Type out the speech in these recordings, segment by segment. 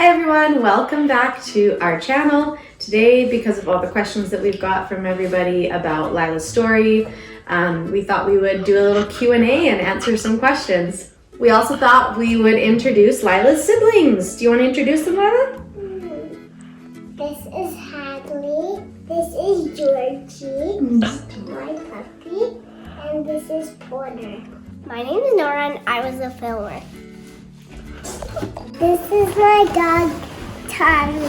Hi everyone, welcome back to our channel. Today, because of all the questions that we've got from everybody about Lilah's story, we thought we would do a little Q&A and answer some questions. We also thought we would introduce Lilah's siblings. Do you want to introduce them, Lilah? This is Hadley, this is Georgie, my puppy, and this is Porter. My name is Nora and I was a filmer. This is my dog, Tommy.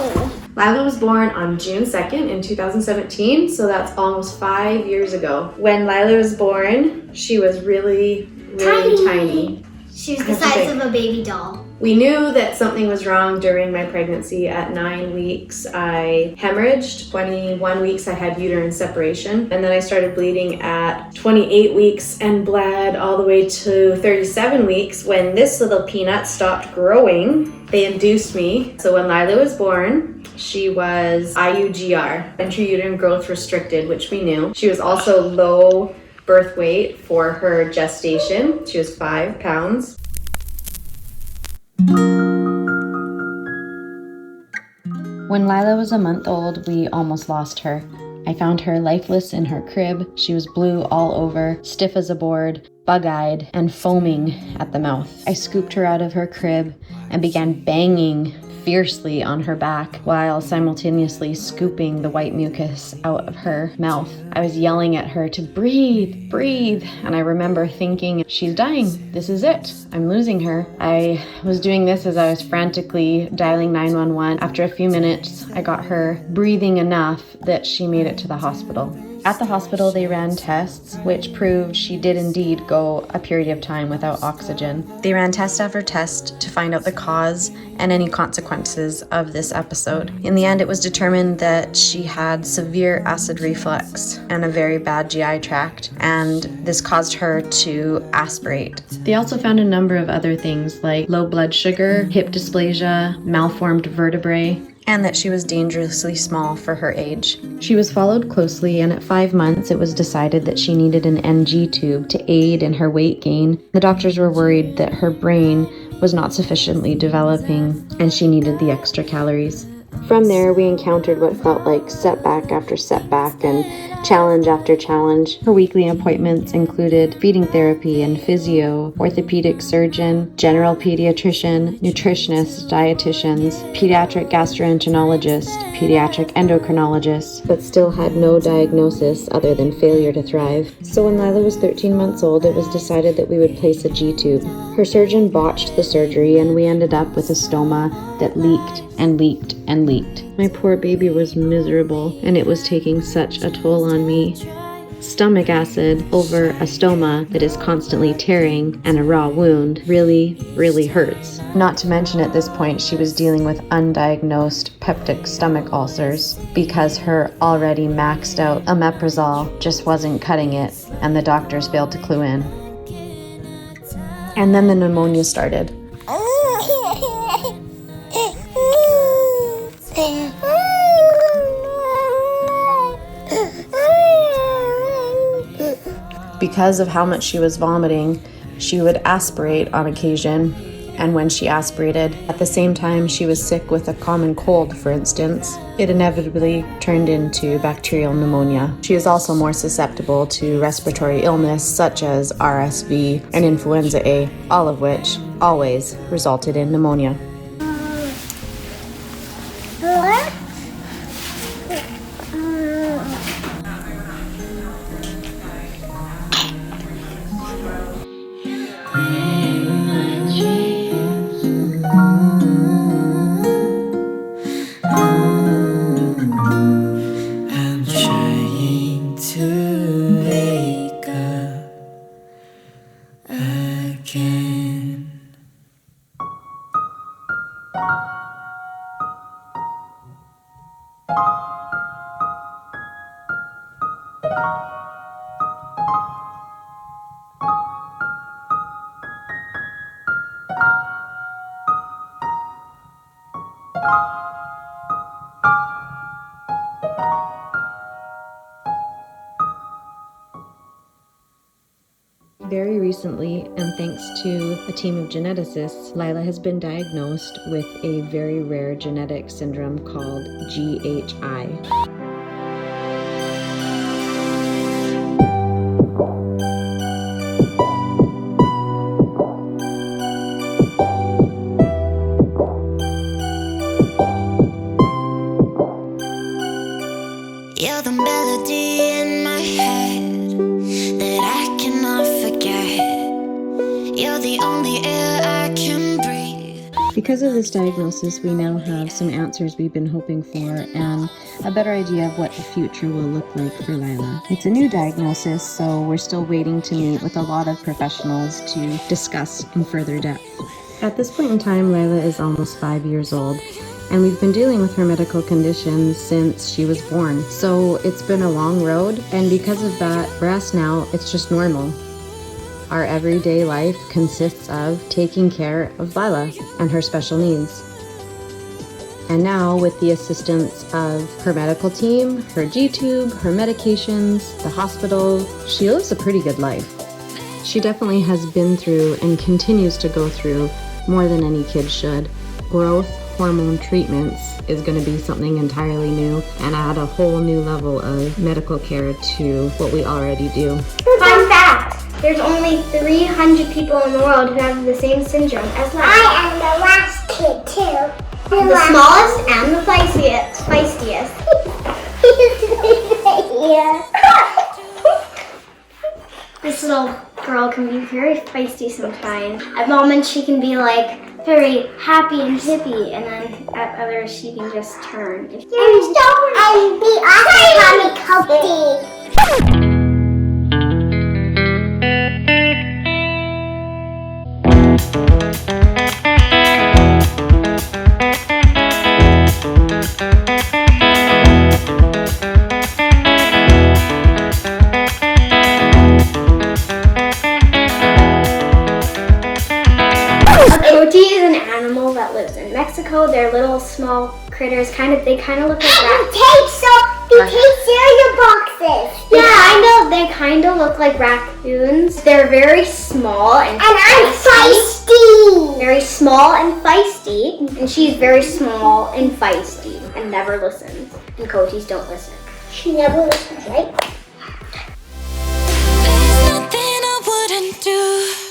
Lilah was born on June 2nd in 2017, so that's almost 5 years ago. When Lilah was born, she was really tiny. She was the size of a baby doll. We knew that something was wrong during my pregnancy. At 9 weeks, I hemorrhaged. 21 weeks, I had uterine separation. And then I started bleeding at 28 weeks and bled all the way to 37 weeks. When this little peanut stopped growing, they induced me. So when Lilah was born, she was IUGR, intrauterine growth restricted, which we knew. She was also low birth weight for her gestation. She was 5 pounds. When Lilah was a month old, we almost lost her. I found her lifeless in her crib. She was blue all over, stiff as a board, bug-eyed, and foaming at the mouth. I scooped her out of her crib and began banging fiercely on her back while simultaneously scooping the white mucus out of her mouth. I was yelling at her to breathe, breathe, and I remember thinking, she's dying. This is it. I'm losing her. I was doing this as I was frantically dialing 911. After a few minutes, I got her breathing enough that she made it to the hospital. At the hospital, they ran tests, which proved she did indeed go a period of time without oxygen. They ran test after test to find out the cause and any consequences of this episode. In the end, it was determined that she had severe acid reflux and a very bad GI tract, and this caused her to aspirate. They also found a number of other things like low blood sugar, hip dysplasia, malformed vertebrae, and that she was dangerously small for her age. She was followed closely, and at 5 months it was decided that she needed an NG tube to aid in her weight gain. The doctors were worried that her brain was not sufficiently developing and she needed the extra calories. From there, we encountered what felt like setback after setback and challenge after challenge. Her weekly appointments included feeding therapy and physio, orthopedic surgeon, general pediatrician, nutritionist, dietitians, pediatric gastroenterologist, pediatric endocrinologist, but still had no diagnosis other than failure to thrive. So when Lilah was 13 months old, it was decided that we would place a G-tube. Her surgeon botched the surgery and we ended up with a stoma that leaked and leaked and leaked. My poor baby was miserable and it was taking such a toll on me. Stomach acid over a stoma that is constantly tearing and a raw wound really, really hurts. Not to mention at this point she was dealing with undiagnosed peptic stomach ulcers because her already maxed out omeprazole just wasn't cutting it and the doctors failed to clue in. And then the pneumonia started. Because of how much she was vomiting, she would aspirate on occasion, and when she aspirated, at the same time she was sick with a common cold, for instance, it inevitably turned into bacterial pneumonia. She is also more susceptible to respiratory illness such as RSV and influenza A, all of which always resulted in pneumonia. Very recently, and thanks to a team of geneticists, Lilah has been diagnosed with a very rare genetic syndrome called GHI. You're the melody in my head that I cannot forget. You're the only air I can breathe. Because of this diagnosis, we now have some answers we've been hoping for and a better idea of what the future will look like for Lilah. It's a new diagnosis, so we're still waiting to meet with a lot of professionals to discuss in further depth. At this point in time, Lilah is almost 5 years old, and we've been dealing with her medical conditions since she was born. So it's been a long road, and because of that, for us now, it's just normal. Our everyday life consists of taking care of Lilah and her special needs. And now, with the assistance of her medical team, her G-tube, her medications, the hospital, she lives a pretty good life. She definitely has been through and continues to go through more than any kid should. Growth hormone treatments is going to be something entirely new and add a whole new level of medical care to what we already do. Fun fact, there's only 300 people in the world who have the same syndrome as Lilah. I am the last kid too. The smallest and the feistiest. This little girl can be very feisty sometimes. At moments she can be like very happy and zippy, and then at others she can just turn. And be awesome, Comfy. Coati is an animal that lives in Mexico. They're little small critters. They kind of look like raccoons. They take cereal boxes. Yeah, they kind of look like raccoons. They're very small and I'm feisty. Very small and feisty, and she's very small and feisty and never listens. And Coatis don't listen. She never listens, right? There's nothing I wouldn't do.